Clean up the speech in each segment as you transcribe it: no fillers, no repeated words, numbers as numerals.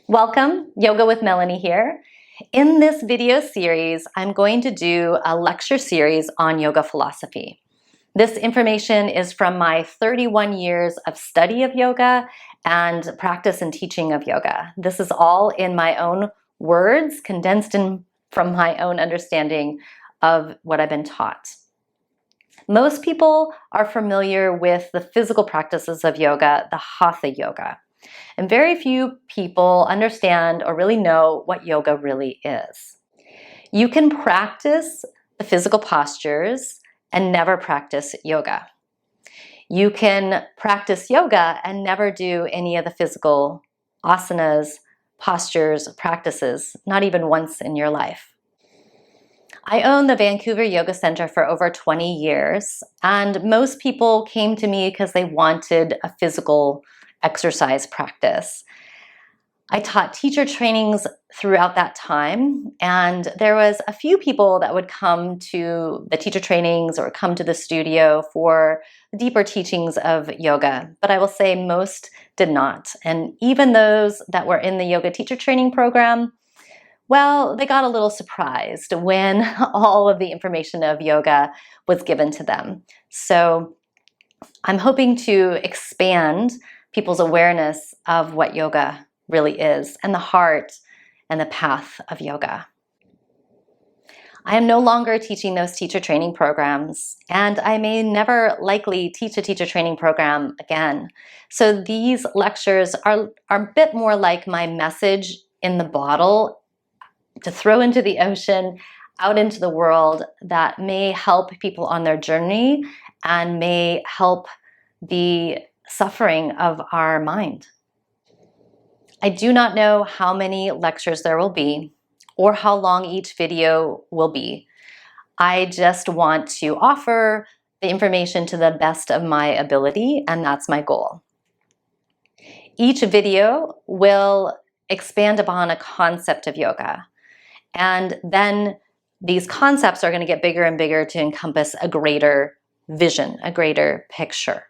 Welcome, Yoga with Melonie here. In this video series, I'm going to do a lecture series on yoga philosophy. This information is from my 31 years of study of yoga and practice and teaching of yoga. This is all in my own words, condensed from my own understanding of what I've been taught. Most people are familiar with the physical practices of yoga, the hatha yoga. And very few people understand or really know what yoga really is. You can practice the physical postures and never practice yoga. You can practice yoga and never do any of the physical asanas, postures, practices, not even once in your life. I own the Vancouver Yoga Center for over 20 years, and most people came to me because they wanted a physical exercise practice. I taught teacher trainings throughout that time, and there was a few people that would come to the teacher trainings or come to the studio for deeper teachings of yoga, but I will say most did not. And even those that were in the yoga teacher training program, well, they got a little surprised when all of the information of yoga was given to them. So I'm hoping to expand people's awareness of what yoga really is and the heart and the path of yoga. I am no longer teaching those teacher training programs, and I may never likely teach a teacher training program again. So these lectures are a bit more like my message in the bottle to throw into the ocean, out into the world, that may help people on their journey and may help the suffering of our mind. I do not know how many lectures there will be or how long each video will be. I just want to offer the information to the best of my ability, and that's my goal. Each video will expand upon a concept of yoga, and then these concepts are going to get bigger and bigger to encompass a greater vision, a greater picture.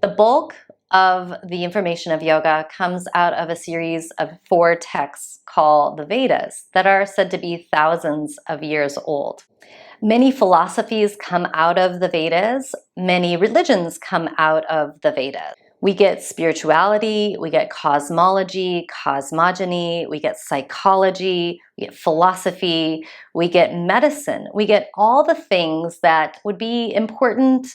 The bulk of the information of yoga comes out of a series of 4 texts called the Vedas that are said to be thousands of years old. Many philosophies come out of the Vedas. Many religions come out of the Vedas. We get spirituality, we get cosmology, cosmogony, we get psychology, we get philosophy, we get medicine, we get all the things that would be important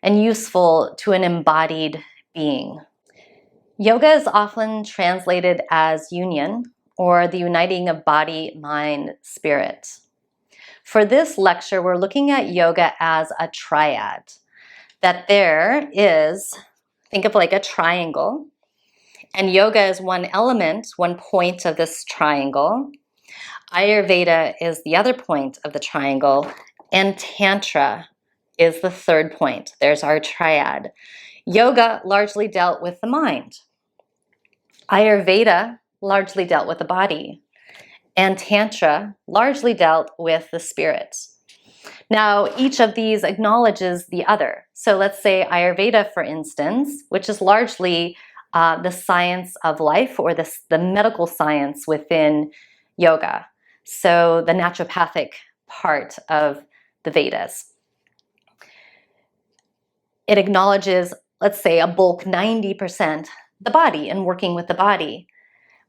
and useful to an embodied being. Yoga is often translated as union, or the uniting of body, mind, spirit. For this lecture, we're looking at yoga as a triad. That there is, think of like a triangle, and yoga is one element, one point of this triangle. Ayurveda is the other point of the triangle, and Tantra is the third point. There's our triad. Yoga largely dealt with the mind. Ayurveda largely dealt with the body. And Tantra largely dealt with the spirit. Now, each of these acknowledges the other. So let's say Ayurveda, for instance, which is largely the science of life, or the medical science within yoga. So the naturopathic part of the Vedas. It acknowledges, let's say, a bulk 90% the body and working with the body.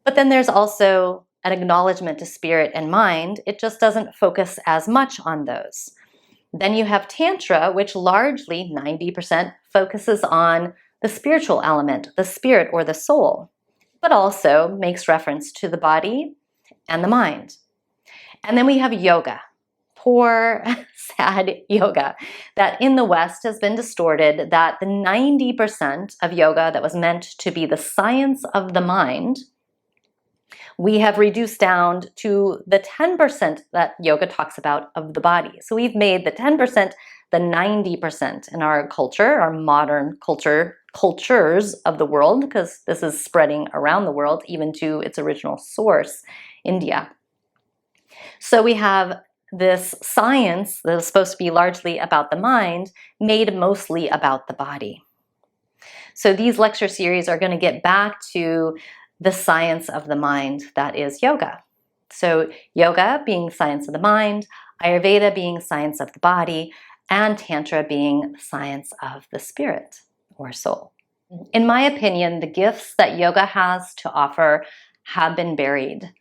But then there's also an acknowledgement to spirit and mind. It just doesn't focus as much on those. Then you have Tantra, which largely 90% focuses on the spiritual element, the spirit or the soul, but also makes reference to the body and the mind. And then we have yoga. Poor, sad yoga, that in the West has been distorted, that the 90% of yoga that was meant to be the science of the mind, we have reduced down to the 10% that yoga talks about of the body. So we've made the 10% the 90% in our culture, our modern cultures of the world, because this is spreading around the world, even to its original source, India. So we have this science that is supposed to be largely about the mind, made mostly about the body. So these lecture series are going to get back to the science of the mind that is yoga. So yoga being science of the mind, Ayurveda being science of the body, and Tantra being science of the spirit or soul. In my opinion, the gifts that yoga has to offer have been buried.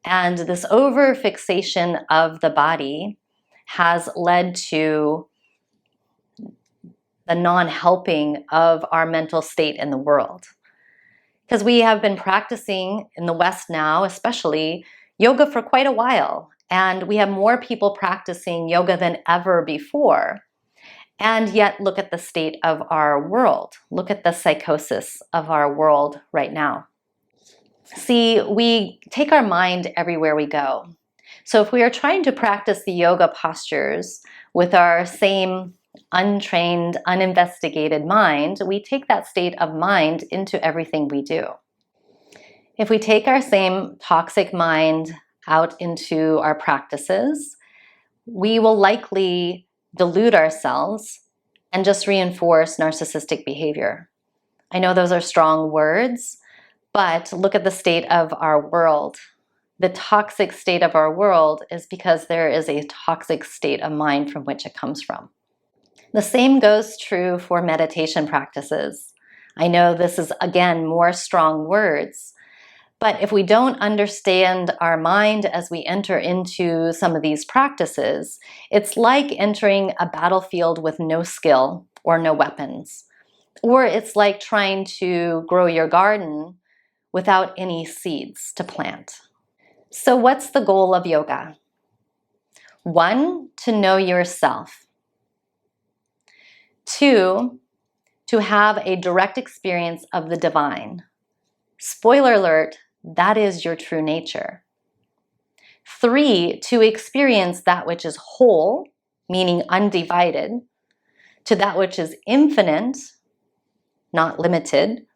And this over-fixation of the body has led to the non-helping of our mental state in the world. Because we have been practicing in the West now, especially, yoga for quite a while. And we have more people practicing yoga than ever before. And yet, look at the state of our world. Look at the psychosis of our world right now. See, we take our mind everywhere we go. So if we are trying to practice the yoga postures with our same untrained, uninvestigated mind, we take that state of mind into everything we do. If we take our same toxic mind out into our practices, we will likely delude ourselves and just reinforce narcissistic behavior. I know those are strong words, but look at the state of our world. The toxic state of our world is because there is a toxic state of mind from which it comes from. The same goes true for meditation practices. I know this is, again, more strong words, but if we don't understand our mind as we enter into some of these practices, it's like entering a battlefield with no skill or no weapons. Or it's like trying to grow your garden without any seeds to plant. So what's the goal of yoga? 1, to know yourself. 2, to have a direct experience of the divine. Spoiler alert, that is your true nature. 3, to experience that which is whole, meaning undivided, to that which is infinite, not limited,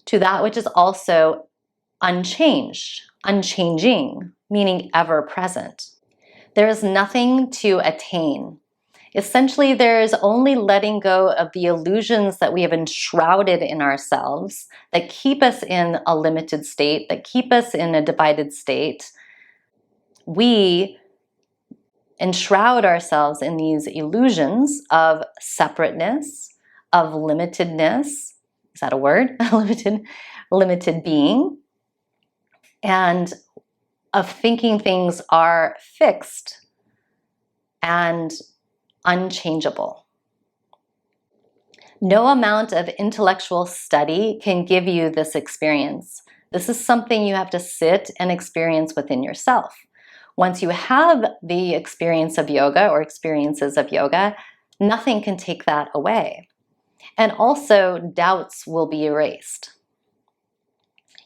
to that which is also unchanged, unchanging, meaning ever present. There is nothing to attain. Essentially, there is only letting go of the illusions that we have enshrouded in ourselves that keep us in a limited state, that keep us in a divided state. We enshroud ourselves in these illusions of separateness, of limitedness. Is that a word? limited being. And of thinking things are fixed and unchangeable. No amount of intellectual study can give you this experience. This is something you have to sit and experience within yourself. Once you have the experience of yoga or experiences of yoga, nothing can take that away. And also, doubts will be erased.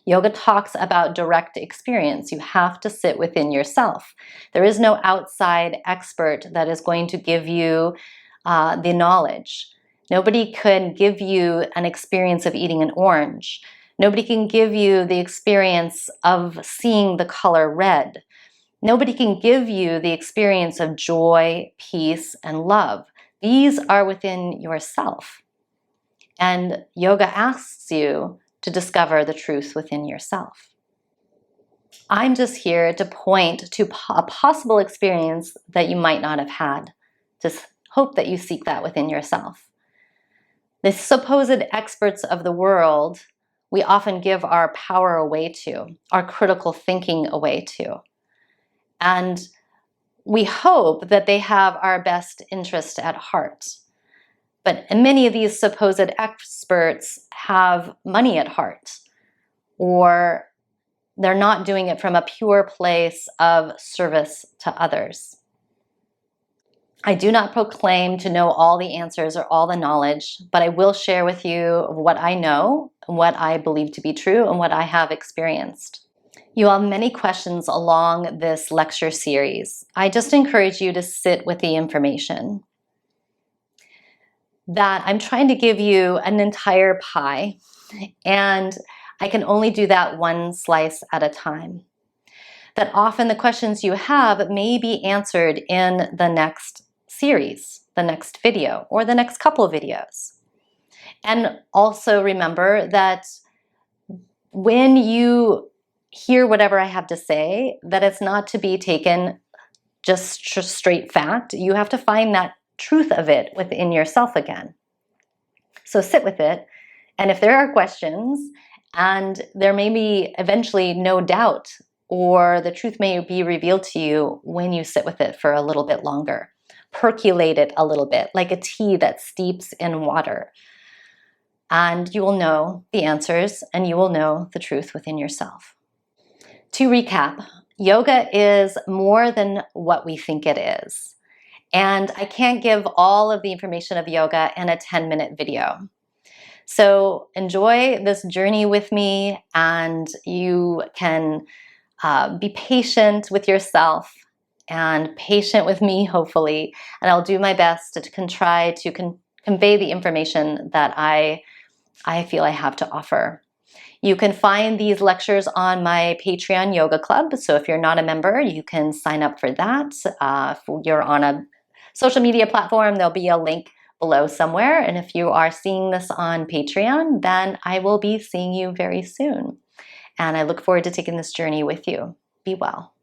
Yoga talks about direct experience. You have to sit within yourself. There is no outside expert that is going to give you the knowledge. Nobody can give you an experience of eating an orange. Nobody can give you the experience of seeing the color red. Nobody can give you the experience of joy, peace, and love. These are within yourself. And yoga asks you to discover the truth within yourself. I'm just here to point to a possible experience that you might not have had. Just hope that you seek that within yourself. The supposed experts of the world, we often give our power away to, our critical thinking away to. And we hope that they have our best interest at heart. But many of these supposed experts have money at heart, or they're not doing it from a pure place of service to others. I do not proclaim to know all the answers or all the knowledge, but I will share with you what I know, what I believe to be true, and what I have experienced. You have many questions along this lecture series. I just encourage you to sit with the information. That I'm trying to give you an entire pie, and I can only do that one slice at a time. That often the questions you have may be answered in the next series, the next video, or the next couple of videos. And also remember that when you hear whatever I have to say, that it's not to be taken just straight fact. You have to find that truth of it within yourself again. So sit with it. And if there are questions, and there may be eventually no doubt, or the truth may be revealed to you when you sit with it for a little bit longer. Percolate it a little bit, like a tea that steeps in water. And you will know the answers, and you will know the truth within yourself. To recap, yoga is more than what we think it is. And I can't give all of the information of yoga in a 10-minute video. So enjoy this journey with me, and you can be patient with yourself and patient with me, hopefully. And I'll do my best to try to convey the information that I feel I have to offer. You can find these lectures on my Patreon Yoga Club. So if you're not a member, you can sign up for that. If you're on a social media platform, there'll be a link below somewhere. And if you are seeing this on Patreon, then I will be seeing you very soon. And I look forward to taking this journey with you. Be well.